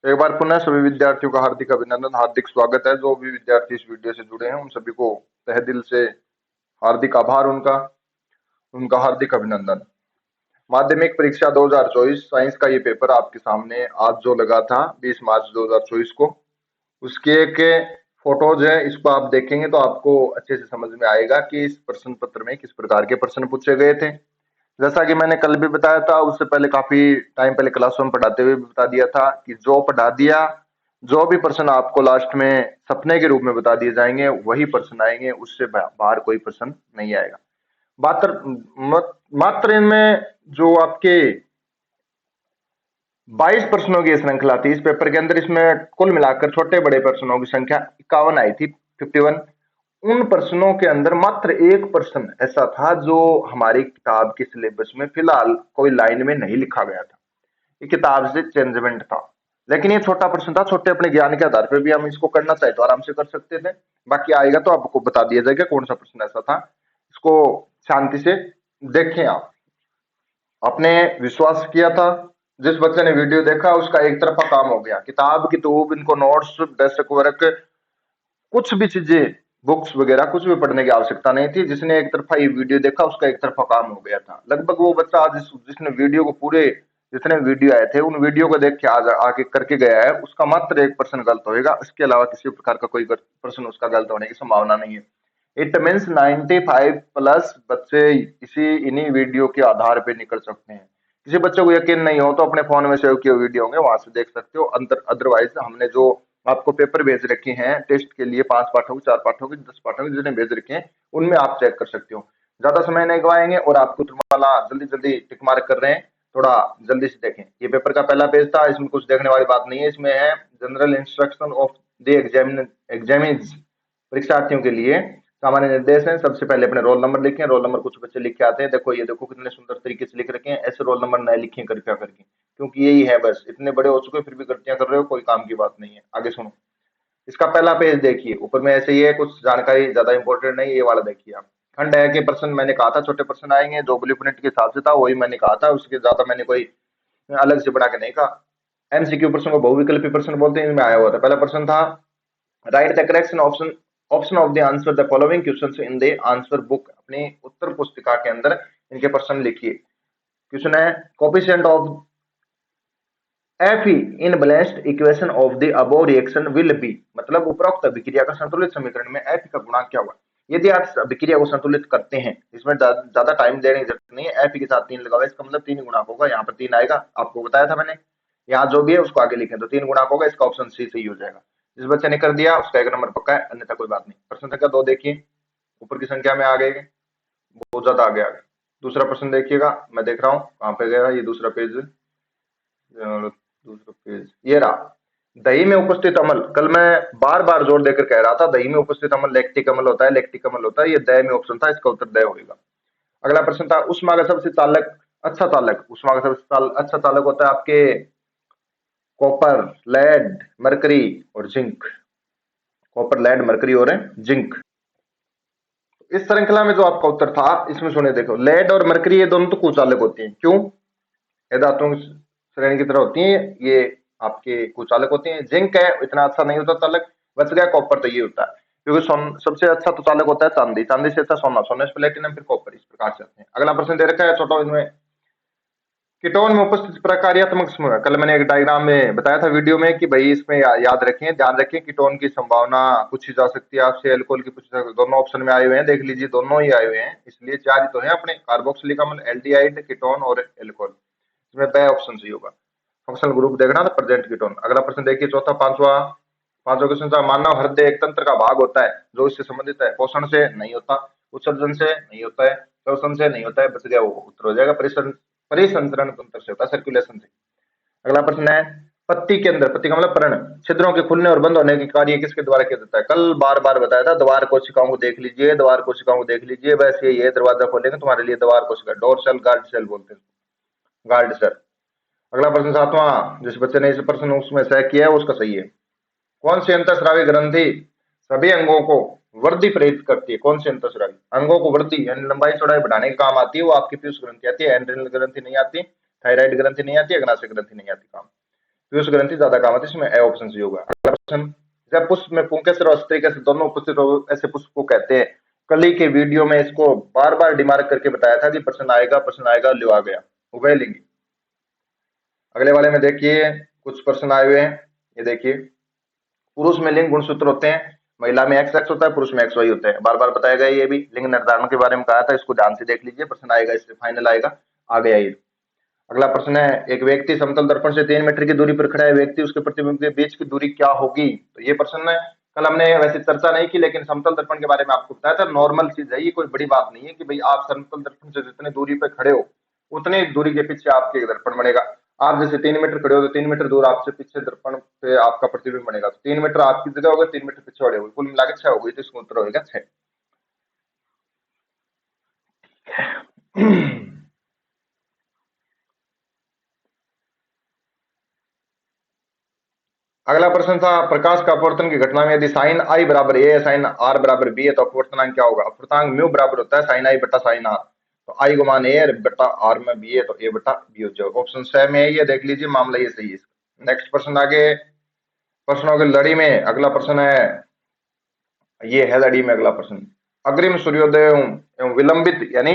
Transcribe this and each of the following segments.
एक बार पुनः सभी विद्यार्थियों का हार्दिक अभिनंदन, हार्दिक स्वागत है। जो भी विद्यार्थी इस वीडियो से जुड़े हैं उन सभी को तहे दिल से हार्दिक आभार उनका उनका हार्दिक अभिनंदन। माध्यमिक परीक्षा 2024 साइंस का ये पेपर आपके सामने आज जो लगा था 20 मार्च 2024 को, उसके एक फोटोज है। इसको आप देखेंगे तो आपको अच्छे से समझ में आएगा कि इस प्रश्न पत्र में किस प्रकार के प्रश्न पूछे गए थे। जैसा कि मैंने कल भी बताया था, उससे पहले काफी टाइम पहले क्लासों में पढ़ाते हुए भी बता दिया था कि जो पढ़ा दिया, जो भी प्रश्न आपको लास्ट में सपने के रूप में बता दिए जाएंगे वही प्रश्न आएंगे, उससे बाहर कोई प्रश्न नहीं आएगा। मात्र इनमें जो आपके 22 प्रश्नों की श्रृंखला थी इस पेपर के अंदर, इसमें कुल मिलाकर छोटे बड़े प्रश्नों की संख्या 51 आई थी, 51। उन प्रश्नों के अंदर मात्र एक प्रश्न ऐसा था जो हमारी किताब के सिलेबस में फिलहाल कोई लाइन में नहीं लिखा गया था, ये किताब से चेंजमेंट था। लेकिन ये छोटा प्रश्न था, छोटे अपने ज्ञान के आधार पर भी हम इसको करना चाहे तो आराम से कर सकते थे। बाकी आएगा तो आपको बता दिया जाएगा कौन सा प्रश्न ऐसा था। इसको शांति से देखें। आप आपने विश्वास किया था, जिस बच्चे ने वीडियो देखा उसका एक तरफा काम हो गया। किताब की तूब, इनको नोट्स, डेस्क वर्क, कुछ भी चीजें, बुक्स वगैरह कुछ भी पढ़ने की आवश्यकता नहीं थी। जिसने एक तरफा ये वीडियो देखा उसका एक तरफा काम हो गया था। लगभग वो बच्चा आज जिसने वीडियो को पूरे, जितने वीडियो आए थे उन वीडियो को देख के आज आके करके गया है, उसका मात्र एक प्रश्न गलत होगा। इसके अलावा किसी प्रकार का कोई प्रश्न उसका गलत होने की संभावना नहीं है। इट मीन्स 95 प्लस बच्चे इन्हीं वीडियो के आधार पे निकल सकते हैं। किसी बच्चे को यकीन नहीं हो तो अपने फोन में सेव किए वीडियो होंगे, वहां से देख सकते हो। अदरवाइज हमने जो आपको पेपर भेज रखे हैं टेस्ट के लिए, 5 पाठों के, 4 पाठों के, 10 पाठों के जितने भेज रखे हैं उनमें आप चेक कर सकते हो। ज्यादा समय नहीं गवाएंगे और आपको वाला जल्दी जल्दी टिक मार्क कर रहे हैं, थोड़ा जल्दी से देखें। ये पेपर का पहला पेज था, इसमें कुछ देखने वाली बात नहीं है। इसमें है general instruction of the examinees, परीक्षार्थियों के लिए सामान्य निर्देश हैं। सबसे पहले अपने रोल नंबर लिखें। रोल नंबर कुछ बच्चे लिख के आते हैं, देखो ये देखो कितने सुंदर तरीके से लिख रखे हैं। ऐसे रोल नंबर नए लिखें कृपया करके, क्योंकि यही है, बस इतने बड़े हो चुके फिर भी गलतियां कर रहे हो, कोई काम की बात नहीं है। आगे सुनो, इसका पहला पेज देखिए, ऊपर में ऐसे ही है, कुछ जानकारी ज्यादा इंपॉर्टेंट नहीं, ये वाला देखिए आप। खंड है के प्रश्न मैंने कहा था छोटे प्रश्न आएंगे, जो ब्लूप्रिंट के हिसाब से था वही मैंने कहा था, उसके ज्यादा मैंने कोई अलग से बना के नहीं कहा। एमसीक्यू प्रश्न को बहुविकल्पी प्रश्न बोलते हैं, इनमें आया हुआ था। पहला प्रश्न था right the correction option of the answer the following questions in the answer book. अपनी उत्तर पुस्तिका के अंदर इनके प्रश्न लिखिए। क्वेश्चन है coefficient of Fe in balanced equation of the above reaction will be, मतलब उपरोक्त अभिक्रिया का संतुलित समीकरण में Fe का गुणांक क्या होगा। यदि आप अभिक्रिया को संतुलित करते हैं, इसमें ज्यादा टाइम देने की जरूरत नहीं है। Fe के साथ 3 लगाओ, इसका मतलब 3 गुणांक होगा। यहाँ पर 3 आएगा, आपको बताया था मैंने। यहाँ जो भी है उसको आगे लिखें तो 3 गुणांक होगा, इसका ऑप्शन सी सही हो जाएगा। जिस बच्चे ने कर दिया उसका 1 नंबर पक्का है, अन्यथा कोई बात नहीं। प्रश्न संख्या 2 देखिए, ऊपर की संख्या में आ गए, बहुत ज्यादा आगे आ गए। दूसरा प्रश्न देखिएगा, मैं देख रहा हूँ कहाँ पे गया ये दूसरा पेज। दूसरा पेज ये रहा, दही में उपस्थित अम्ल। कल मैं बार बार जोर देकर कह रहा था दही में उपस्थित अम्ल लैक्टिक अम्ल होता है, लैक्टिक अम्ल होता है। ये दय में ऑप्शन था, इसका उत्तर दय होगा। अगला प्रश्न था उष्मा का सबसे चालक अच्छा चालक। उष्मा का सबसे अच्छा चालक होता है आपके कॉपर, लेड, मरकरी और जिंक। कॉपर, लेड, मरकरी और जिंक। इस श्रृंखला में जो आपका उत्तर था इसमें सुने, देखो लेड और मरकरी ये दोनों तो कुचालक होते हैं। क्यों? ये धातुओं की श्रेणी की तरह होती है, ये आपके कुचालक होते हैं। जिंक है इतना अच्छा नहीं होता चालक, बच गया कॉपर, तो ये होता है। क्योंकि सबसे अच्छा तो चालक होता है चांदी, चांदी से अच्छा सोना, सोने से प्लेटिनम, फिर कॉपर, इस प्रकार से आते हैं। अगला प्रश्न दे रखा है छोटा, इसमें कीटोन में उपस्थित प्रकार्यात्मक समूह। कल मैंने एक डायग्राम में बताया था वीडियो में कि भाई इसमें याद रखें, ध्यान रखें, कीटोन की संभावना पूछी जा सकती है आपसे, एल्कोहल की पूछी जा सकती है। दोनों ऑप्शन में आए हुए हैं, देख लीजिए दोनों ही आए हुए हैं, इसलिए 4 ही तो है अपने, कार्बोक्सिलिक अम्ल, एल्डिहाइड, कीटोन और एल्कोहल। इसमें ब ऑप्शन सही होगा। फंक्शनल ग्रुप देखना था प्रेजेंट कीटोन। अगला प्रश्न देखिए चौथा, पांचवा क्वेश्चन था मानव हृदय एक तंत्र का भाग होता है जो इससे संबंधित है। पोषण से नहीं होता, उत्सर्जन से नहीं होता है, श्वसन से नहीं होता है, बच गया वो उत्तर हो जाएगा परिसंचरण तंत्र से होता है, सर्कुलेशन से। अगला प्रश्न है पत्ती के अंदर, पत्ती का मतलब पर्ण, छिद्रों के खुलने और बंद होने के कार्य किसके द्वारा किया जाता है। कल बार बार बताया था, द्वार कोशिकाओं को देख लीजिए, द्वार कोशिकाओं को देख लीजिए, वैसे ये दरवाजा खोलेंगे तुम्हारे लिए द्वार कोशिका, डोर सेल, गार्ड सेल बोलते हैं, गार्ड सेल। अगला प्रश्न सातवां, जिस बच्चे ने इस प्रश्न उसमें सह किया है उसका सही है। कौन सी अंतःस्रावी ग्रंथि सभी अंगों को वृद्धि प्रेरित करती है। कौन सी अंतःस्रावी अंगों को वृद्धि यानी लंबाई चौड़ाई बढ़ाने के काम आती है, वो आपकी पीयूष ग्रंथि आती है। एंड्रिनल ग्रंथि नहीं आती, थायराइड ग्रंथि नहीं आती, अग्नाशय ग्रंथि नहीं आती काम। पीयूष ग्रंथि ज्यादा काम आती है, इसमें ए ऑप्शन सही होगा। अगला प्रश्न, जब पुष्प में पुंकेसर और स्त्री कैसे दोनों उपस्थित हो ऐसे पुष्प को कहते हैं। कल ही के वीडियो में इसको बार बार डिमार्क करके बताया था कि प्रश्न आएगा लो आ गया उभय लिंगी। अगले वाले में देखिए कुछ प्रश्न आए हुए हैं, ये देखिए, पुरुष में लिंग गुणसूत्र होते हैं, महिला में एक्स एक्स होता है, पुरुष में एक्स वाई होते हैं, बार बार बताया गया। ये भी लिंग निर्धारण के बारे में कहा था, इसको ध्यान से देख लीजिए, प्रश्न आएगा इससे फाइनल आएगा, आ गया ये। अगला प्रश्न है, एक व्यक्ति समतल दर्पण से 3 मीटर की दूरी पर खड़ा है, व्यक्ति उसके प्रतिबिंब के बीच की दूरी क्या होगी। तो ये प्रश्न है, कल हमने वैसे चर्चा नहीं की, लेकिन समतल दर्पण के बारे में आपको बताया था, नॉर्मल चीज है, ये कोई बड़ी बात नहीं है कि भाई आप समतल दर्पण से जितने दूरी पर खड़े हो उतनी दूरी के पीछे आपके एक दर्पण बनेगा। आप जैसे 3 मीटर खड़े हो तो 3 मीटर दूर आपसे पीछे दर्पण पे आपका प्रतिबिंब बनेगा, तो 3 मीटर आपकी जगह होगा, 3 मीटर पीछे खड़े होगे, कुल मिला के 6 होगी, तो इसका उत्तर होगा 6। अगला प्रश्न था, प्रकाश का अपवर्तन की घटना में यदि साइन आई बराबर ए साइन आर बराबर बी है तो अपवर्तनांक क्या होगा। अपवर्तनांक म्यू बराबर होता है साइन आई बटा साइन आर, तो आई को मान ए बटा आर में बी है तो ए बटा बी हो जाएगा। ऑप्शन 6 में ये देख लीजिए, मामला ये सही है। नेक्स्ट प्रश्न आगे प्रश्नों की लड़ी में अगला प्रश्न है, ये है लड़ी में अगला प्रश्न, अग्रिम सूर्योदय एवं विलंबित यानी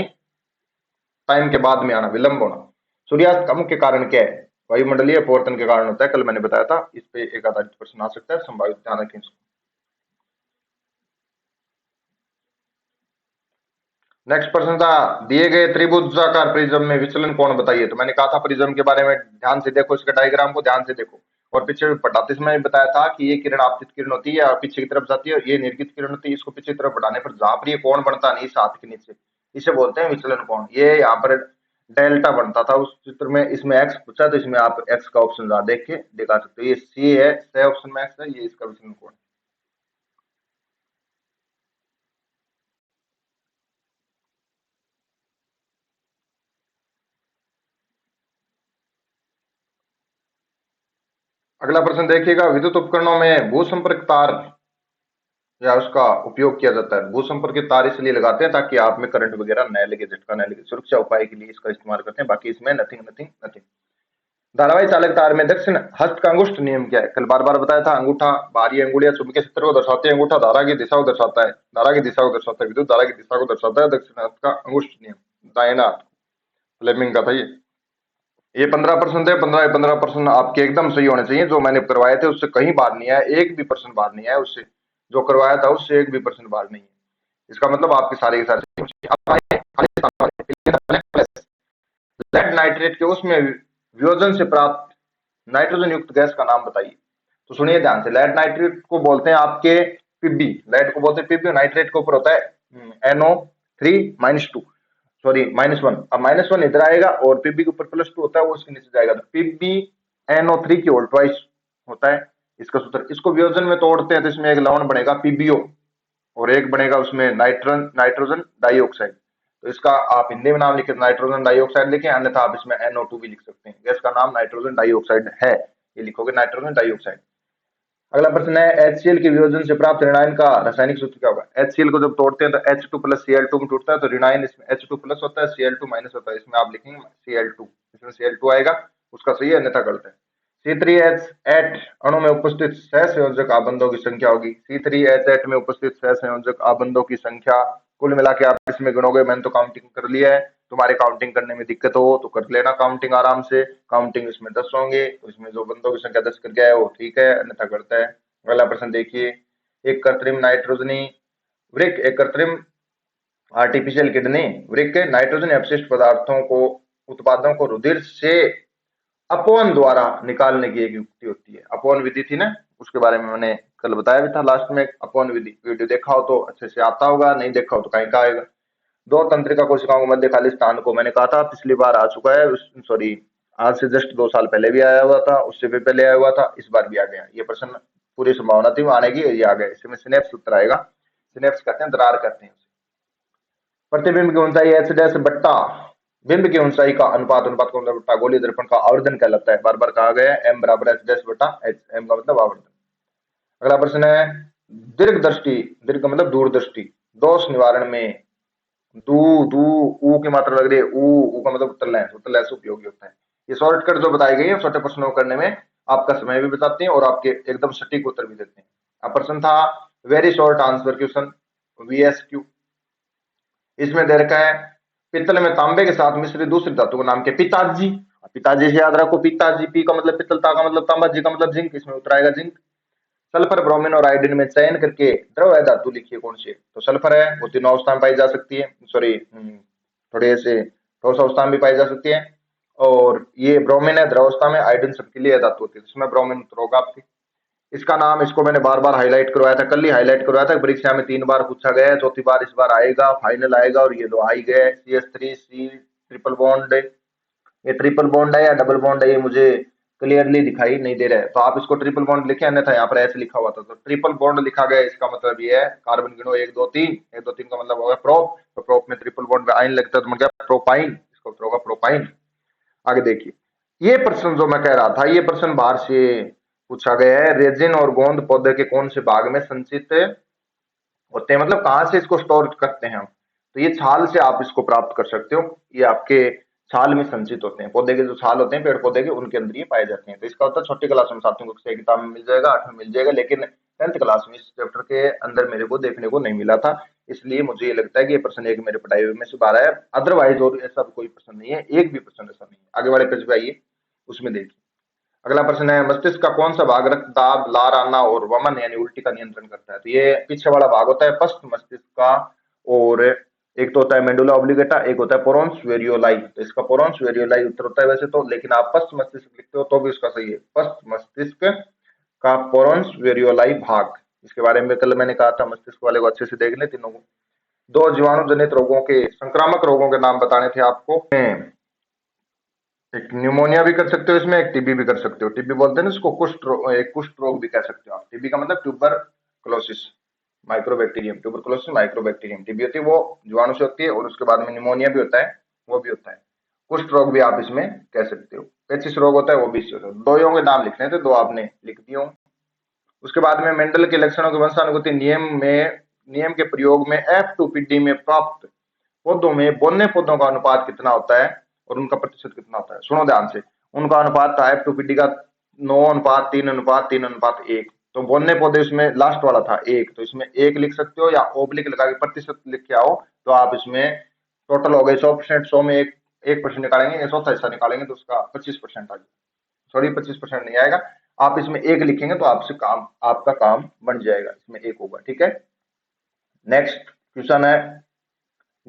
टाइम के बाद में आना, विलंब होना, सूर्यास्त का मुख्य कारण क्या है। वायुमंडलीय अपवर्तन के कारण होता है, कल मैंने बताया था, इस पे एक आधारित प्रश्न आ सकता है, संभावित ध्यान रखें इसको। नेक्स्ट प्रश्न था, दिए गए त्रिभुजाकार प्रिज्म में विचलन कोण बताइए। तो मैंने कहा था प्रिज्म के बारे में ध्यान से देखो, इसके डायग्राम को ध्यान से देखो, और पीछे भी पढ़ाते समय बताया था कि ये किरण आपतित किरण होती है और पीछे की तरफ जाती है, और ये निर्गित किरण होती है, इसको पीछे की तरफ बढ़ाने पर जहां पर ये कोण बनता नहीं हाथ के नीचे, इसे बोलते हैं विचलन कोण। ये यहाँ पर डेल्टा बनता था उस चित्र में, इसमें एक्स पूछा तो इसमें आप एक्स का ऑप्शन देख के दिखा सकते हो, ये सी है, सी ऑप्शन में एक्स है, ये इसका विचलन कोण। अगला प्रश्न देखिएगा, विद्युत उपकरणों में भू संपर्क तार या उसका उपयोग किया जाता है। भू संपर्कित तार इसलिए लगाते हैं ताकि आप में करंट वगैरह न लगे, झटका न लगे, सुरक्षा उपाय के लिए इसका इस्तेमाल करते हैं, बाकी इसमें नथिंग नथिंग नथिंग। धारावाही चालक तार में दक्षिण हस्त का अंगुष्ठ नियम क्या है। कल बार बार बताया था, अंगूठा बाहरी अंगुलियां चुंबकीय क्षेत्र को दर्शाती है, अंगूठा धारा की दिशा को दर्शाता है, धारा की दिशा को दर्शाता है, विद्युत धारा की दिशा को दर्शाता है, दक्षिण हस्त का अंगुष्ठ नियम, दाहिना हाथ, फ्लेमिंग का था ये 15 प्रश्न थे, 15 प्रश्न आपके एकदम सही होने चाहिए, जो मैंने करवाए थे उससे कहीं बाहर नहीं आया, एक भी प्रश्न बाहर नहीं आया, उससे जो करवाया था उससे एक भी प्रश्न बाहर नहीं है, इसका मतलब आपके सारे के सारे। लेड नाइट्रेट के उसमें वियोजन से प्राप्त नाइट्रोजन युक्त गैस का नाम बताइए। तो सुनिए ध्यान से, लेड नाइट्रेट को बोलते हैं आपके पीबी, लेड को बोलते हैं पीबी, नाइट्रेट के ऊपर होता है NO3-2, सॉरी -1, अब -1 इधर आएगा और पीबी के ऊपर +2 होता है, वो उसके नीचे जाएगा, तो पीबी NO3 की होल ट्वाइस होता है इसका सूत्र। इसको वियोजन में तोड़ते हैं तो इसमें एक लवण बनेगा पीबीओ और एक बनेगा उसमें नाइट्रोजन डाइऑक्साइड। तो इसका आप हिंदी में नाम लिखे नाइट्रोजन डाइऑक्साइड लिखे, अन्यथा आप इसमें NO2 भी लिख सकते हैं, गैस का नाम नाइट्रोजन डाइऑक्साइड है, ये लिखोगे नाइट्रोजन डाइऑक्साइड। अगला प्रश्न है, HCl के वियोजन से प्राप्त ऋणायन का रासायनिक सूत्र क्या होगा। HCl को जब तोड़ते हैं तो H2 + Cl2 में टूटता है, तो ऋणायन इसमें H2+ होता है, Cl2- होता है, इसमें आप लिखेंगे Cl2, इसमें Cl2 आएगा, उसका सही है, अन्यथा गलत है। C3H8 अणु में उपस्थित सहसंयोजक आबंधों की संख्या होगी। C3H8 में उपस्थित सहसंयोजक आबंधों की संख्या कुल मिला के आप इसमें गिनोगे, मैंने तो काउंटिंग कर लिया है, तुम्हारे काउंटिंग करने में दिक्कत हो तो कर लेना काउंटिंग आराम से, काउंटिंग इसमें 10 होंगे, तो इसमें जो बंदों की संख्या 10 कर गया है वो ठीक है, अन्यथा गलत है। अगला प्रश्न देखिए, एक कृत्रिम नाइट्रोजनी वृक्क, एक कृत्रिम आर्टिफिशियल किडनी वृक्क नाइट्रोजन अपशिष्ट पदार्थों को उत्पादों को रुधिर से अपवन द्वारा निकालने की एक युक्ति होती है। अपवन विधि थी ना, उसके बारे में मैंने कल बताया भी था लास्ट में, अपवन विधि, वीडियो देखा हो तो अच्छे से आता होगा, नहीं देखा हो तो कहीं का आएगा। दो तंत्रिका कोशिकाओं के मध्य खाली स्थान को मैंने कहा था पिछली बार आ चुका है, सॉरी आज से जस्ट 2 साल पहले भी आया हुआ था, उससे भी पहले आया हुआ था, इस बार भी आ गया ये प्रश्न, पूरी संभावना थी आने की, ये आ गया। इसमें सिनेप्स उत्तर आएगा, सिनेप्स कहते हैं दरार कहते हैं। प्रतिबिंब की ऊंचाई एच डैश बट्टा बिंब की ऊंचाई का अनुपात, अनुपात का मतलब बट्टा गोलीय दर्पण का आवर्धन कहलाता है, बार बार कहा गया है, m बराबर एच डैश बट्टा एच, m का मतलब आवर्धन। अगला प्रश्न है, दीर्घ दृष्टि, दीर्घ मतलब दूरदृष्टि, दोष निवारण में दू दू ऊ की मात्रा लग रही है, ऊ का मतलब उत्तर लेंस, उत्तर लेंस उपयोगी होता है। ये शॉर्टकट जो बताई गई है छोटे प्रश्नों को करने में, आपका समय भी बचाती हैं और आपके एकदम सटीक उत्तर भी देते हैं। अब प्रश्न था very short answer question, VSQ। इसमें दे रखा है पित्तल में तांबे के साथ मिश्रित दूसरी धातु का नाम क्या? पिताजी। पिताजी से याद रखो, पिताजी, पी का मतलब पित्तल, ता का मतलब तांबा, जी का मतलब जिंक, इसमें उत्तर आएगा जिंक। सल्फर, ब्रोमीन और आयोडीन में चयन करके द्रव है धातु लिखिए कौन सी है? तो सल्फर है, वो तीनों अवस्था में पाई जा सकती है, सॉरी थोड़े ऐसे ठोस अवस्था में भी पाई जा सकती है। और ये ब्रोमीन है द्रव अवस्था में, आयोडीन सबके लिए धातु होती है, इसमें ब्रोमीन उत्तर होगा आपकी। इसका नाम, इसको मैंने बार बार हाईलाइट करवाया था, कल ही हाईलाइट करवाया था, परीक्षा में 3 बार पूछा गया है, चौथी बार इस बार आएगा, फाइनल आएगा। और ये लो आ ही गया है, CH3C ट्रिपल बॉन्ड। ये ट्रिपल बॉन्ड है या डबल बॉन्ड है ये मुझे क्लियरली दिखाई नहीं दे रहा है, तो आप इसको ट्रिपल बॉन्ड लिखे, अन्यथा यहाँ पर ऐसे लिखा हुआ था, तो ट्रिपल बॉन्ड लिखा गया, इसका मतलब ये है कार्बन गिनो 1 2 3, 1 2 3 का मतलब होगा प्रोप, तो प्रोप में ट्रिपल बॉन्ड में आइन लगता है तो मतलब प्रोपाइन, इसका उत्तर होगा प्रोपाइन। आगे देखिए, ये प्रश्न जो मैं कह रहा था, ये प्रश्न बाहर से पूछा गया है, रेजिन और गोंद पौधे के कौन से भाग में संचित होते हैं, मतलब कहाँ से इसको स्टोर करते हैं हम? तो ये छाल से आप इसको प्राप्त कर सकते हो, ये आपके छाल में संचित होते हैं, पौधे के जो छाल होते हैं पेड़ पौधे के, उनके अंदर ये पाए जाते हैं। तो इसका उत्तर छोटी क्लास में साथियों को किताब में मिल जाएगा, 8वीं मिल जाएगा, लेकिन 10th क्लास में इस चैप्टर के अंदर मेरे को देखने को नहीं मिला था, इसलिए मुझे ये लगता है कि ये प्रश्न एक मेरे पढ़ाई में से बाहर है। अदरवाइज और ऐसा कोई प्रश्न नहीं है, एक भी प्रश्न ऐसा नहीं है। आगे वाले पेज पे आइए, उसमें देखिए अगला प्रश्न है, मस्तिष्क का कौन सा भाग रक्त दाब, लार आना और वमन यानी उल्टी का नियंत्रण करता है? तो ये पीछे वाला भाग होता है पश्च मस्तिष्क का, और एक तो होता है मेडुला ऑब्लिगेटा, एक होता है पोरोन्स वेरियोलाई। तो इसका पोरोन्स वेरियोलाई उत्तर होता है वैसे तो, लेकिन आप पश्च मस्तिष्क लिखते हो तो भी इसका सही है, पश्च मस्तिष्क का पोरोन्स वेरियोलाई भाग। इसके बारे में कल मैंने कहा था, मस्तिष्क वाले को अच्छे से देख ले तीनों को। दो जीवाणु जनित रोगों के, संक्रामक रोगों के नाम बताने थे आपको। एक न्यूमोनिया भी कर सकते हो इसमें, एक टीबी भी कर सकते हो। टीबी बोलते हैं ना इसको, एक कुष्ठ रोग भी कह सकते हो आप। टीबी का मतलब tuberculosis mycobacterium, tuberculosis mycobacterium TB होती है, वो जीवाणु से होती है। और उसके बाद में न्यूमोनिया भी होता है, वो भी होता है। कुष्ठ रोग भी आप इसमें कह सकते हो। पेचिस रोग होता है, वो भी इससे होता है। दो के नाम लिखने थे, दो आपने लिख दिए हों। उसके बाद में मेंडल के लक्षणों के वंशानुगति नियम के प्रयोग में F2PD में प्राप्त पौधों में बोनने पौधों का अनुपात कितना होता है और उनका प्रतिशत कितना होता है? सुनो ध्यान से, उनका अनुपात था F2PD का 9:3:3:1। तो बोनने पौधे इसमें लास्ट वाला था 1, तो इसमें 1 लिख सकते हो, या ओब्लिक लगा के प्रतिशत लिख के आओ, तो आप इसमें टोटल हो गए 100%, 100 में 1% निकालेंगे, चौथा हिस्सा निकालेंगे तो उसका 25% आ जाएगा, सॉरी 25% नहीं आएगा, आप इसमें 1 लिखेंगे तो आपसे काम, आपका काम बन जाएगा, इसमें 1 होगा। ठीक है, नेक्स्ट क्वेश्चन है,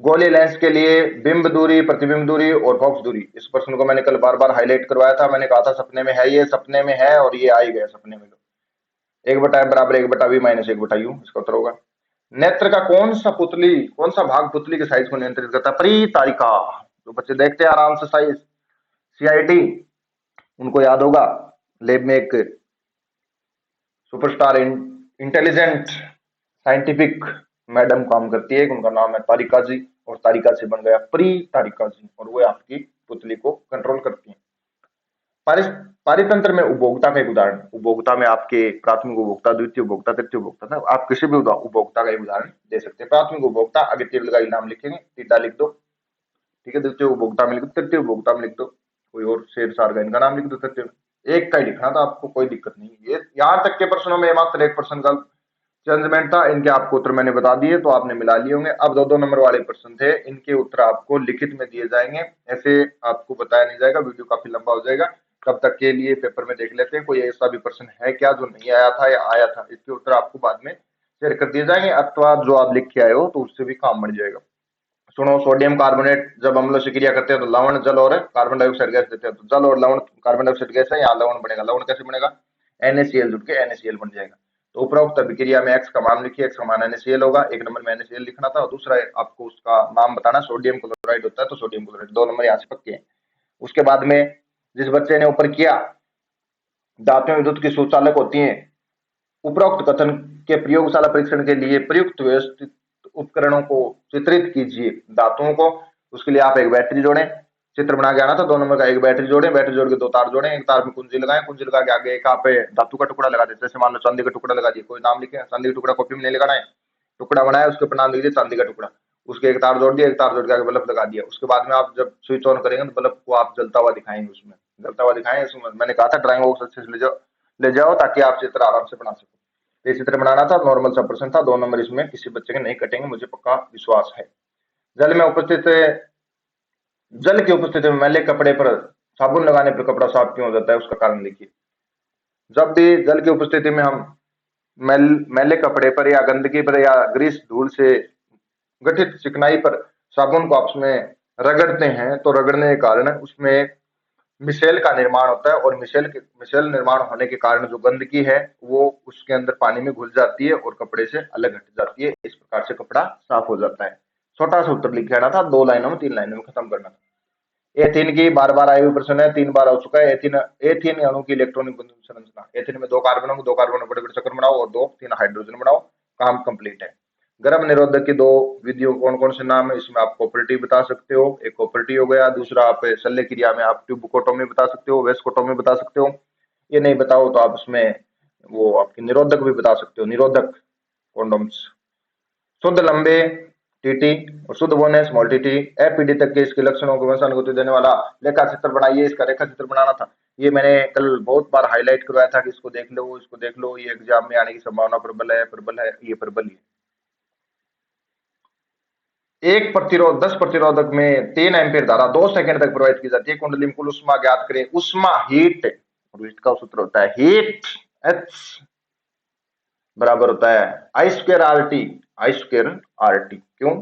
गोली लेंस के लिए बिंब दूरी, प्रतिबिंब दूरी और फोकस दूरी। इस प्रश्न को मैंने कल बार बार हाईलाइट करवाया था, मैंने कहा था सपने में है, ये सपने में है और ये आ ही गया सपने में। 1/m बराबर 1/v माइनस 1/u, इसका उत्तर होगा। नेत्र का कौन सा भाग पुतली के साइज को नियंत्रित करता है? परितारिका। जो बच्चे देखते हैं आराम से साइज CIT, उनको याद होगा, लैब में एक सुपरस्टार इंटेलिजेंट साइंटिफिक मैडम काम करती है, उनका नाम है तारिका जी, और तारिका से बन गया प्री तारिका जी, और वो आपकी पुतली को कंट्रोल करती है। पारितंत्र में उपभोक्ता का एक उदाहरण, उपभोक्ता में आपके प्राथमिक उपभोक्ता, द्वितीय उपभोक्ता, तृतीय उपभोक्ता था, आप किसी भी उपभोक्ता का एक उदाहरण दे सकते हैं। प्राथमिक उपभोक्ता, आगे तीर लगाई नाम लिखेंगे, टीटा लिख दो, ठीक है। द्वितीय उपभोक्ता में लिख दो, तृतीय उपभोक्ता में लिख दो, कोई और शेर सार का इनका नाम लिख दो, तृतीय एक का ही लिखना था आपको, कोई दिक्कत नहीं। ये यहाँ तक के प्रश्नों में मात्र 1% का चेंजमेंट था, इनके आपको उत्तर मैंने बता दिए तो आपने मिला लिए होंगे। अब 2-2 नंबर वाले प्रश्न थे, इनके उत्तर आपको लिखित में दिए जाएंगे, ऐसे आपको बताया नहीं जाएगा, वीडियो काफी लंबा हो जाएगा। तब तक के लिए पेपर में देख लेते हैं कोई ऐसा भी प्रश्न है क्या जो नहीं आया था या आया था, इसके उत्तर आपको बाद में शेयर कर दिए जाएंगे, अथवा जो आप लिख के आए हो तो उससे भी काम बढ़ जाएगा। सुनो, सोडियम कार्बोनेट जब अम्लों से क्रिया करते हैं तो लवण, जल और कार्बन डाइऑक्साइड गैस देते हैं, तो जल और लवण, कार्बन डाइऑक्साइड गैस है, यहाँ लवण बनेगा। लवण कैसे बनेगा? NaCl जुड़ के NaCl बन जाएगा। तो उपरोक्त अभिक्रिया में x का मान लिखिए, x का मान NaCl होगा, 1 नंबर में NaCl लिखना था, और दूसरा आपको उसका नाम बताना, सोडियम क्लोराइड होता है तो सोडियम क्लोराइड, 2 नंबर यहाँ से पक्के हैं। उसके बाद में जिस बच्चे ने ऊपर किया, दांतों में विद्युत की सुचालक होती है, उपरोक्त कथन के प्रयोगशाला परीक्षण के लिए प्रयुक्त व्यवस्थित उपकरणों को चित्रित कीजिए दांतों को। उसके लिए आप एक बैटरी जोड़ें, चित्र बना के आना था, 2 नंबर का। एक बैटरी जोड़ें, बैटरी जोड़ के 2 तार जोड़ें, एक तार में कुंजी लगाएं, कुंजी लगा के आगे एक आप धातु का टुकड़ा लगा देते, जैसे मान लो चांदी का टुकड़ा लगा दिया, कोई नाम लिखे, चांदी का टुकड़ा कॉपी में नहीं लगाना है, टुकड़ा बनाया उसके ऊपर नाम लिख दिया चांदी का टुकड़ा, उसके एक तार जोड़ दिया, एक तार जोड़ के आगे बल्ब लगा दिया। उसके बाद में आप जब स्विच ऑन करेंगे तो बल्ब को आप जलता हुआ दिखाएंगे उसमें, जलता हुआ दिखाएं इसमें। मैंने कहा था ड्राइंग बॉक्स अच्छे से ले जाओ ताकि आप चित्र आराम से बना सको। ये चित्र बनाना था, नॉर्मल सा प्रश्न था, 2 नंबर इसमें किसी बच्चे के नहीं कटेंगे, मुझे पक्का विश्वास है। जल में उपस्थित जल की उपस्थिति में मैले कपड़े पर साबुन लगाने पर कपड़ा साफ क्यों हो जाता है, उसका कारण लिखिए। जब भी जल की उपस्थिति में हम मैले कपड़े पर या गंदगी पर या ग्रीस धूल से गठित चिकनाई पर साबुन को आपस में रगड़ते हैं, तो रगड़ने के कारण उसमें मिशेल का निर्माण होता है, और मिशेल निर्माण होने के कारण जो गंदगी है वो उसके अंदर पानी में घुल जाती है और कपड़े से अलग हट जाती है। इस प्रकार से कपड़ा साफ हो जाता है। छोटा सा उत्तर लिख आना था, 2 लाइनों में 3 लाइनों में खत्म करना था। एथीन की बार बार आई हुई प्रश्न है, 3 बार हो चुका है। एथीन एथीन अणु की इलेक्ट्रॉनिक संरचना। एथीन में 2 कार्बन बड़े बड़े चक्र बनाओ और 2-3 हाइड्रोजन बनाओ, काम कंप्लीट है। गर्भ निरोधक की 2 विधियों कौन कौन से नाम है, इसमें आप कोऑपरेटिव बता सकते हो, एक कोऑपरेटिव हो गया, दूसरा आप शल्य क्रिया में आप ट्यूबकोटोमी बता सकते हो, वेस्कोटोमी बता सकते हो। ये नहीं बताओ तो आप उसमें वो आपकी निरोधक भी बता सकते हो, निरोधक कॉन्डोम्स। शुद्ध लंबे टीटी और शुद्ध बोने स्मॉल टीटी, एपीडी तक के इसके लक्षणों को वंशानुगति देने वाला रेखा चित्र बनाइए। इसका रेखा चित्र बनाना था, ये मैंने कल बहुत बार हाईलाइट करवाया था कि इसको देख लो, इसको देख लो, ये एग्जाम में आने की संभावना प्रबल है, प्रबल है, ये प्रबल है। एक प्रतिरोध 10 प्रतिरोधक में 3 एम्पीयर धारा 2 सेकंड तक प्रवाहित की जाती है। कुंडली में कुल उष्मा ज्ञात करें। उष्मा हीट, और हीट का सूत्र होता है हीट, एच बराबर होता है आई स्क्वायर आर टी, आई स्क्वायर आर टी। क्यों?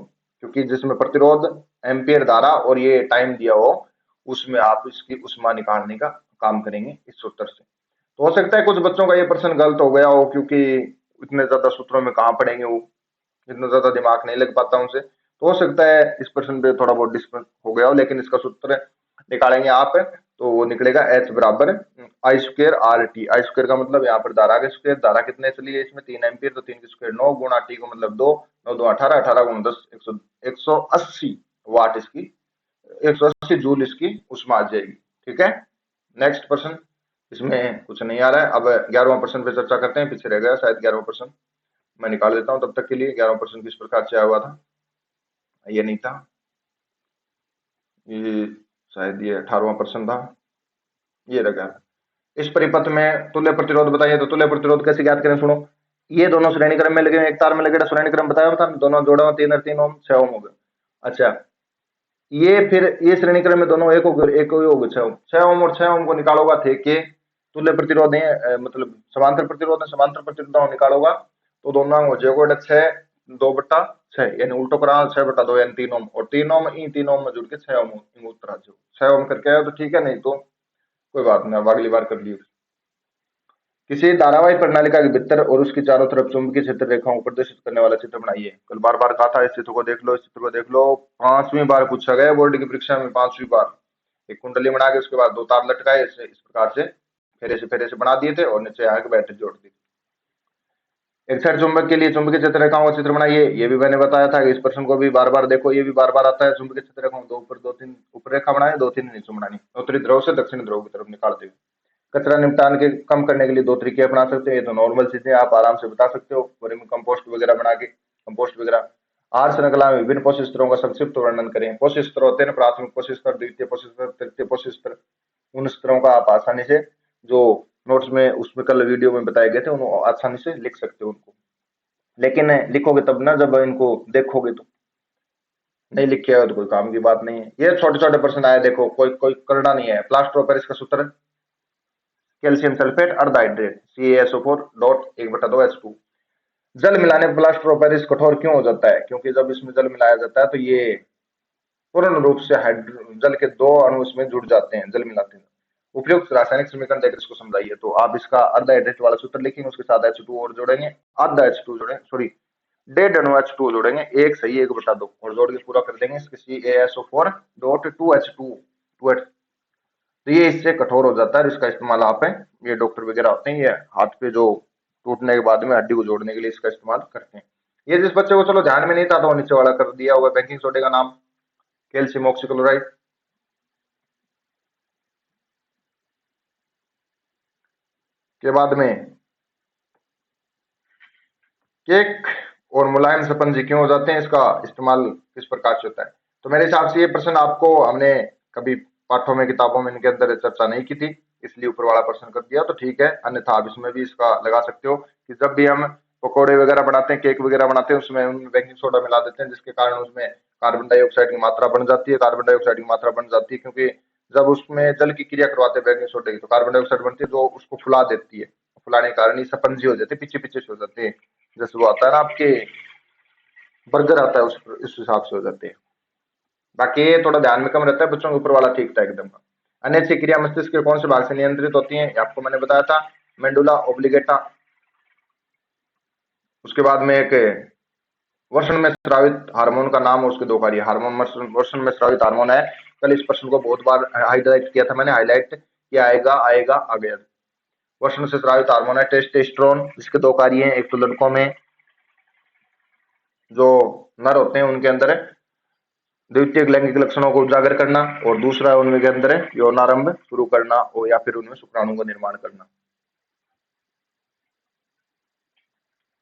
क्योंकि जिसमें प्रतिरोध, एम्पियर धारा और ये टाइम दिया हो, उसमें आप इसकी उष्मा निकालने का काम करेंगे इस सूत्र से। तो हो सकता है कुछ बच्चों का ये प्रश्न गलत हो गया हो, क्योंकि इतने ज्यादा सूत्रों में कहाँ पढ़ेंगे वो, इतना ज्यादा दिमाग नहीं लग पाता उनसे। तो हो सकता है इस प्रश्न पे थोड़ा बहुत डिस्कस हो गया हो, लेकिन इसका सूत्र निकालेंगे आप तो वो निकलेगा H बराबर आई स्क्वायर आर टी। आई स्क्वायर का मतलब यहाँ पर धारा के स्क्वायर, धारा कितने चली है इसमें 3 एम्पियर, तो 3 की स्क्वायर 9 गुणा टी को मतलब 2, 9 2 18, 18 गुणा 10 180 वाट इसकी, 180 जूल इसकी उष्मा आ जाएगी। ठीक है, नेक्स्ट प्रश्न, इसमें कुछ नहीं आ रहा है। अब 11वां प्रश्न पे चर्चा करते हैं, पीछे रह गया शायद 11वां प्रश्न, मैं निकाल देता हूं तब तक के लिए। 11वां प्रश्न किस प्रकार से आया हुआ था, ये नहीं था, ये शायद ये 18वां प्रश्न था, ये रह गया। इस परिपथ में तुल्य प्रतिरोध बताइए। तो तुल्य प्रतिरोध कैसे ज्ञात करें, सुनो। ये दोनों श्रेणी क्रम में लगे हुए, एक तार में लगे, श्रेणी क्रम बताया था, दोनों जोड़ा हुआ, 3 और 3 ओम 6 ओम हो गए। अच्छा, ये फिर ये श्रेणी क्रम में दोनों एक हो गए, एक हो गए 6 ओम। 6 ओम और 6 ओम को निकालोगा थे के तुल्य प्रतिरोध है, मतलब समांतर प्रतिरोध है, समांतर प्रतिरोध निकालोगा तो दोनों हो जाएगा 6 2/6, यानी उल्टो करा 6/2 यानी 3 ओम, और 3 ओम इन 3 ओम में जुड़ के 6 ओम उत्तर आ जाओ। 6 ओम करके आया तो ठीक है, नहीं तो कोई बात नहीं, अब अगली बार कर लियो। किसी धारावाही प्रणालिका के भीतर और उसकी चारों तरफ चुंबकीय क्षेत्र रेखाओं को प्रदर्शित करने वाला चित्र बनाइए। कल बार बार कहा था, इस चित्र को देख लो, इस चित्र को देख लो, 5वीं बार पूछा गया बोर्ड की परीक्षा में, 5वीं बार। एक कुंडली बना के उसके बाद 2 तार लटकाए, इस प्रकार से फेरे से बना दिए थे, और नीचे आके बैटरी जोड़ दी। एक साइड चुंबक के लिए चुंबकीय क्षेत्र रेखाओं का चित्र बनाइए। ये भी मैंने बताया था कि इस प्रश्न को भी बार बार देखो, ये भी बार बार आता है। चुंबकीय क्षेत्र रेखाओं 2 ऊपर 2-3 ऊपर रेखा बनाए, 2-3 नीचे बनानी, उत्तरी ध्रुव से दक्षिणी ध्रुव की तरफ निकालते हुए। कचरा निपटान के कम करने के लिए 2 तरीके अपना सकते हैं, ये तो नॉर्मल चीजें आप आराम से बता सकते हो, वर्मी कंपोस्ट वगैरह बना के, कंपोस्ट वगैरह। आहार श्रृंखला में विभिन्न पोषक स्तरों का संक्षिप्त वर्णन करें। पोषक स्तर होते हैं प्राथमिक पोषक स्तर, द्वितीय पोषक स्तर, तृतीय पोषक स्तर। उन स्तरों का आप आसानी से, जो नोट्स में उसमें कल वीडियो में बताए गए थे, उनको आसानी से लिख सकते हो उनको। लेकिन लिखोगे तब ना जब इनको देखोगे, तो नहीं लिखे हो तो कोई काम की बात नहीं है। ये छोटे छोटे प्रश्न आए, देखो कोई कोई करना नहीं है। प्लास्टर ऑफ पेरिस का सूत्र, कैल्शियम सल्फेट अर्ध हाइड्रेट CaSO4 डॉट 1/2H2। जल मिलाने पर प्लास्टर ऑफ पेरिस कठोर क्यों हो जाता है? क्योंकि जब इसमें जल मिलाया जाता है तो ये पूर्ण रूप से जल के 2 अणु इसमें जुड़ जाते हैं जल मिलाते हैं। उपयुक्त रासायनिक समीकरण देकर इसको समझाइए। तो आप इसका अर्ध हाइड्रेट वाला सूत्र लिखेंगे, उसके साथ H2 और जोड़ेंगे, अर्ध H2 जोड़ेंगे, सॉरी 1.5 अणु H2 जोड़ेंगे, 1 सही 1/2 और जोड़ के पूरा कर देंगे इसके CaSO4 डॉट 2H2 2H। तो ये इससे कठोर हो जाता है, इसका इस्तेमाल आप है, ये डॉक्टर वगैरह होते हैं, ये हाथ पे जो टूटने के बाद में हड्डी को जोड़ने के लिए इसका इस्तेमाल करते हैं। ये जिस बच्चे को चलो ध्यान में नहीं था तो नीचे वाला कर दिया हुआ, बेकिंग सोडे का नाम कैल्शियम ऑक्सीक्लोराइड। के बाद में केक और मुलायम स्पंजी क्यों हो जाते हैं, इसका इस्तेमाल किस प्रकार से होता है। तो मेरे हिसाब से ये प्रश्न आपको हमने कभी पाठों में किताबों में इनके अंदर चर्चा नहीं की थी, इसलिए ऊपर वाला प्रश्न कर दिया, तो ठीक है। अन्यथा आप इसमें भी इसका लगा सकते हो कि जब भी हम पकौड़े वगैरह बनाते हैं, केक वगैरह बनाते हैं, उसमें हम बेकिंग सोडा मिला देते हैं, जिसके कारण उसमें कार्बन डाइऑक्साइड की मात्रा बढ़ जाती है। कार्बन डाइऑक्साइड की मात्रा बढ़ जाती है क्योंकि जब उसमें जल की क्रिया करवाते हैं बेकिंग सोडे की, तो कार्बन डाइऑक्साइड बनती है जो उसको फुला देती है। फुलाने के कारण ये स्पंजी हो जाते हैं, पीछे पीछे से हो जाते हैं, जैसे वो आता है ना आपके बर्गर आता है, उस इस हिसाब से हो जाते हैं। बाकी ये थोड़ा ध्यान में कम रहता है, बच्चों के ऊपर वाला ठीक था एकदम। अन्य क्रिया मस्तिष्क के कौन से भाग से नियंत्रित होती है, आपको मैंने बताया था, मेंडुला ओब्लिगेटा। उसके बाद में एक वर्ण में स्रावित हार्मोन का नाम और उसके दो कार्य। हार्मोन वर्ण में स्रावित हार्मोन है, कल इस प्रश्न को बहुत बार हाईलाइट किया था मैंने, हाईलाइट किया, आएगा आएगा आ गया। वर्ण से स्रावित हार्मोन है टेस्टोस्टेरोन, इसके दो कार्य हैं, एक तो लड़कों में जो नर होते हैं उनके अंदर है द्वितीयक लैंगिक लक्षणों को उजागर करना, और दूसरा उनके अंदर है यौनारंभ शुरू करना, और या फिर उनमें शुक्राणु का निर्माण करना।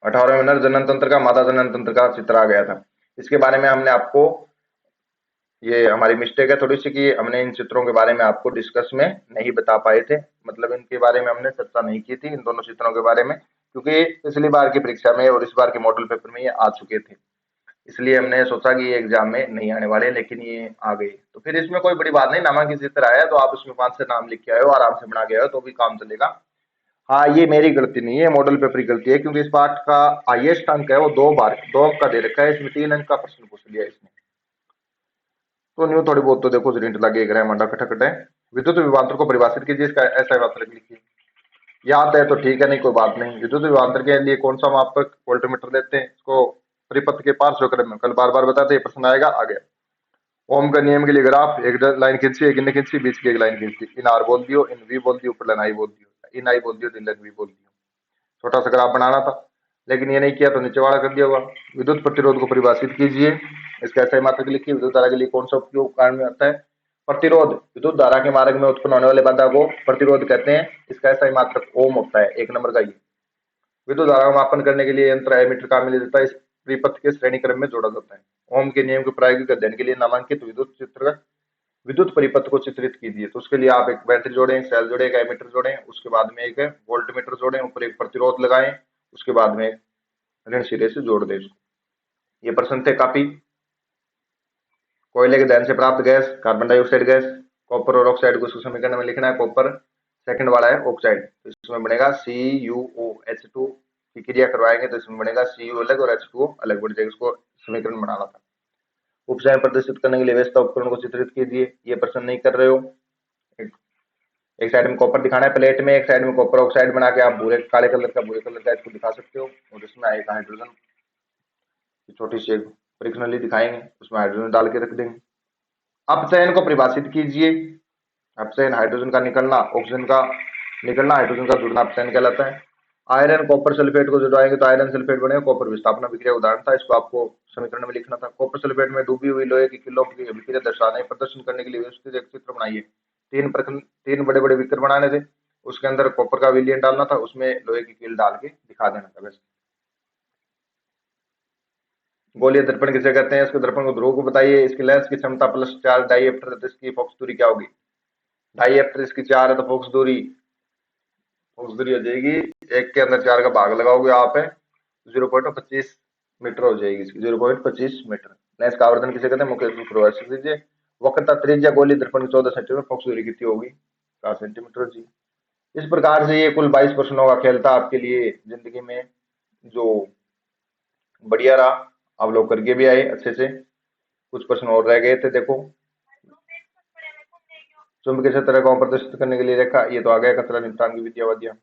18वें नर जनन तंत्र का, मादा जनन तंत्र का चित्र आ गया था। इसके बारे में हमने आपको, ये हमारी मिस्टेक है थोड़ी सी कि हमने इन चित्रों के बारे में आपको डिस्कस में नहीं बता पाए थे, मतलब इनके बारे में हमने चर्चा नहीं की थी, इन दोनों चित्रों के बारे में, क्योंकि पिछली बार की परीक्षा में और इस बार के मॉडल पेपर में ये आ चुके थे, इसलिए हमने सोचा कि ये एग्जाम में नहीं आने वाले, लेकिन ये आ गए। तो फिर इसमें कोई बड़ी बात नहीं, नामांकित चित्र आया तो आप उसमें 5 से नाम लिख के आए हो, आराम से बना के आए हो तो भी काम चलेगा। हाँ, ये मेरी गलती नहीं है, मॉडल पेपर की गलती है, क्योंकि इस पाठ का हाईएस्ट अंक है वो 2 अंक का दे रखा है, इसमें 3 अंक का प्रश्न पूछ लिया इसने, तो न्यू थोड़ी बहुत तो देखो जरिंट लगे ग्रह मंडा खटखट है। विद्युत विभवांतर को परिभाषित कीजिए, इसका ऐसा मात्रक लिखिए, याद है तो ठीक है, नहीं कोई बात नहीं। विद्युत विभवांतर के लिए कौन सा मापक वोल्टमीटर लेते हैं, इसको परिपथ के पार्श्व क्रम में कल बार बार बताते हैं, प्रश्न आएगा आ गया। ओम का नियम के लिए ग्राफ, एक लाइन खींची, एक इन्हें खींची, बीच की एक लाइन खींची, इन आर बोल दियो, इन वी बोल दियो, ऊपर लाइन आई बोल दियो, इन आई बोल दियो, दिन वी बोल दियो। छोटा सा ग्राफ बनाना था, लेकिन ये नहीं किया तो नीचे वाला कर दिया हुआ। विद्युत प्रतिरोध को परिभाषित कीजिए, इसका ऐसा मात्रक लिखिए। विद्युत धारा के लिए कौन सा उपयोग कारण में आता है, प्रतिरोध। विद्युत धारा के मार्ग में उत्पन्न होने वाले बाधा को प्रतिरोध कहते हैं, इसका ऐसा मात्रक ओम होता है, 1 नंबर का ये। विद्युत धारा का मापन करने के लिए यंत्र एमीटर काम में लेता है, इस परिपथ के श्रेणी क्रम में जोड़ा जाता है। ओम के नियम के प्रायोगिक अध्ययन के लिए नामांकित विद्युत चित्र, विद्युत परिपथ को चित्रित कीजिए, तो उसके लिए आप एक बैटरी जोड़ें, एक सेल जोड़ें, एक एमीटर जोड़ें, उसके बाद में एक वोल्टमीटर जोड़ें, ऊपर एक प्रतिरोध लगाएं, उसके बाद में ऋण सिरे से जोड़ दें इसको। ये प्रश्न थे काफी। कोयले के दहन से प्राप्त gas carbon dioxide gas, copper और ऑक्साइड को उसको समीकरण में लिखना है। कॉपर सेकंड वाला है ऑक्साइड, तो इसमें बनेगा CuOH2 की क्रिया करवाएंगे तो इसमें बनेगा Cu अलग और H2O अलग बढ़ जाएगा, इसको समीकरण बनाना था। उपचय प्रदर्शित करने के लिए व्यवस्था उपकरण को चित्रित कीजिए, ये प्रश्न नहीं कर रहे हो। एक साइड में कॉपर दिखाना है प्लेट में, एक साइड में कॉपर ऑक्साइड बना के आप भूरे काले कलर का भूरे कलर का इसको दिखा सकते हो, और इसमें आएगा हाइड्रोजन, छोटी सी एक परीक्षण दिखाएंगे, उसमें हाइड्रोजन डाल के रख देंगे। अपचयन को परिभाषित कीजिए, अपचयन हाइड्रोजन का निकलना, ऑक्सीजन का निकलना, हाइड्रोजन का जुड़ना अपचयन कहलाता है। आयरन कॉपर सल्फेट को जुड़वाएंगे तो आयरन सल्फेट बनेगा, कॉपर विस्थापन विक्रिया उदाहरण था, इसको आपको समीकरण में लिखना था। कॉपर सल्फेट में डूबी हुई लोहे की किलो की विक्रिया दर्शाने प्रदर्शन करने के लिए व्यवस्थित एक चित्र बनाइए। 3 बड़े बड़े विकर बनाने थे, उसके अंदर कॉपर का विलियन डालना था, उसमें लोहे की कील डाल के दिखा देना था बस। गोलीय दर्पण किसे कहते हैं, इसके दर्पण को ध्रुव को बताइए, इसकी लेंस की क्षमता +4 डाइएप्टर, इसकी फोकस दूरी क्या होगी, डाइएप्टर इसकी 4 है तो फोकस दूरी हो जाएगी, एक के अंदर 4 का भाग लगाओगे आप 0.25 मीटर हो जाएगी, इसकी 0.25 मीटर। लेंस का आवर्धन किसे कहते हैं, मुख्य रूप से दीजिए। वक्रता त्रिज्या गोली दर्पण की 14 सेंटीमीटर, फोकस दूरी कितनी होगी, 4 सेंटीमीटर जी। इस प्रकार से ये कुल 22 प्रश्नों का खेल था आपके लिए जिंदगी में, जो बढ़िया रहा, आप लोग करके भी आए अच्छे से। कुछ प्रश्न और रह गए थे, देखो चुंबकीय क्षेत्र को प्रदर्शित करने के लिए रेखा, ये तो आ गया कचरा निपटान की विद्यावादियां।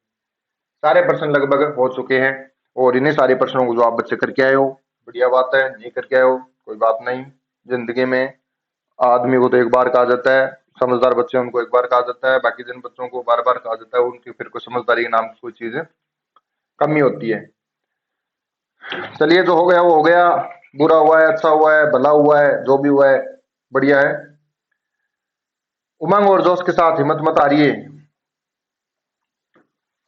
सारे प्रश्न लगभग हो चुके हैं, और इन्हीं सारे प्रश्नों को जो आप बच्चे करके आए हो बढ़िया बात है, नहीं करके आए हो कोई बात नहीं। जिंदगी में आदमी को तो एक बार कहा जाता है, समझदार बच्चे उनको एक बार कहा जाता है, बाकी जिन बच्चों को बार बार कहा जाता है उनकी फिर कोई समझदारी के नाम की कोई चीज कमी होती है। चलिए, जो हो गया वो हो गया, बुरा हुआ है, अच्छा हुआ है, भला हुआ है, जो भी हुआ है बढ़िया है। उमंग और जोश के साथ हिम्मत मत हारिए।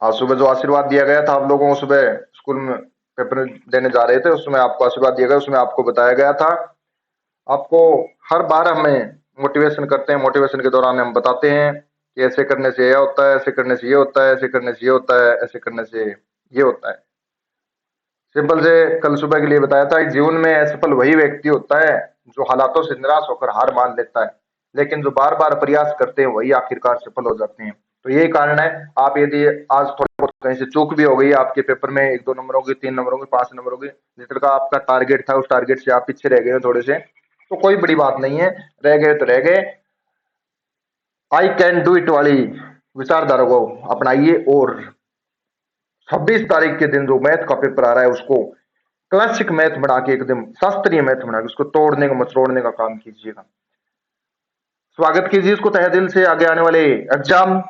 आज सुबह जो आशीर्वाद दिया गया था आप लोगों को, सुबह स्कूल में पेपर देने जा रहे थे, उसमें आपको आशीर्वाद दिया गया, उसमें आपको बताया गया था, आपको हर बार हमें मोटिवेशन करते हैं। मोटिवेशन के दौरान हम बताते हैं कि ऐसे करने से यह होता है, ऐसे करने से ये होता है, ऐसे करने से ये होता है, ऐसे करने से ये होता है। सिंपल से कल सुबह के लिए बताया था कि जीवन में असफल वही व्यक्ति होता है जो हालातों से निराश होकर हार मान लेता है, लेकिन जो बार बार प्रयास करते हैं वही आखिरकार सफल हो जाते हैं। तो यही कारण है, आप यदि आज थोड़ा बहुत कहीं से चूक भी हो गई आपके पेपर में, 1-2 नंबरों की, 3 नंबरों की, 5 नंबरों की, जिस तरह का आपका टारगेट था उस टारगेट से आप पीछे रह गए हो थोड़े से, तो कोई बड़ी बात नहीं है। रह गए तो रह गए। आई कैन डू इट वाली विचारधारा को अपनाइए और 26 तारीख के दिन जो मैथ का पेपर आ रहा है उसको क्लासिक मैथ बना के, एकदम शास्त्रीय मैथ बना के उसको तोड़ने का मचोड़ने का काम कीजिएगा। स्वागत कीजिए इसको तहे दिल से। आगे आने वाले एग्जाम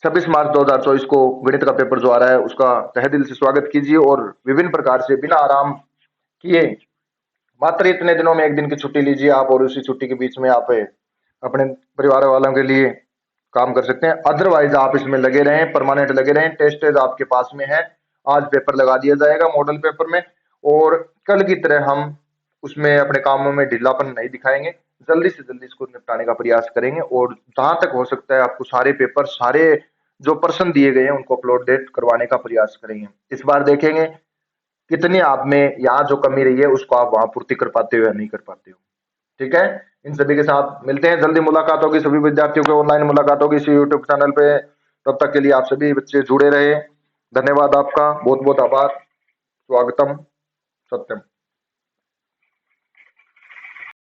26 मार्च 2024 को गणित का पेपर जो आ रहा है उसका तहे दिल से स्वागत कीजिए और विभिन्न प्रकार से बिना आराम किए मात्र इतने दिनों में 1 दिन की छुट्टी लीजिए आप, और उसी छुट्टी के बीच में आप अपने परिवार वालों के लिए काम कर सकते हैं। अदरवाइज आप इसमें लगे रहें, परमानेंट लगे रहें। टेस्टेज आपके पास में है, आज पेपर लगा दिया जाएगा मॉडल पेपर में, और कल की तरह हम उसमें अपने कामों में ढीलापन नहीं दिखाएंगे। जल्दी से जल्दी इसको निपटाने का प्रयास करेंगे और जहां तक हो सकता है आपको सारे पेपर, सारे जो प्रश्न दिए गए हैं उनको अपलोडेट करवाने का प्रयास करेंगे। इस बार देखेंगे कितनी आप में यहाँ जो कमी रही है उसको आप वहां पूर्ति कर पाते हो या नहीं कर पाते हो। ठीक है, इन सभी के साथ मिलते हैं, जल्दी मुलाकात होगी सभी विद्यार्थियों की, ऑनलाइन मुलाकात होगी इसी यूट्यूब चैनल पे। तब तक के लिए आप सभी बच्चे जुड़े रहे। धन्यवाद आपका, बहुत बहुत आभार। स्वागतम, सत्यम।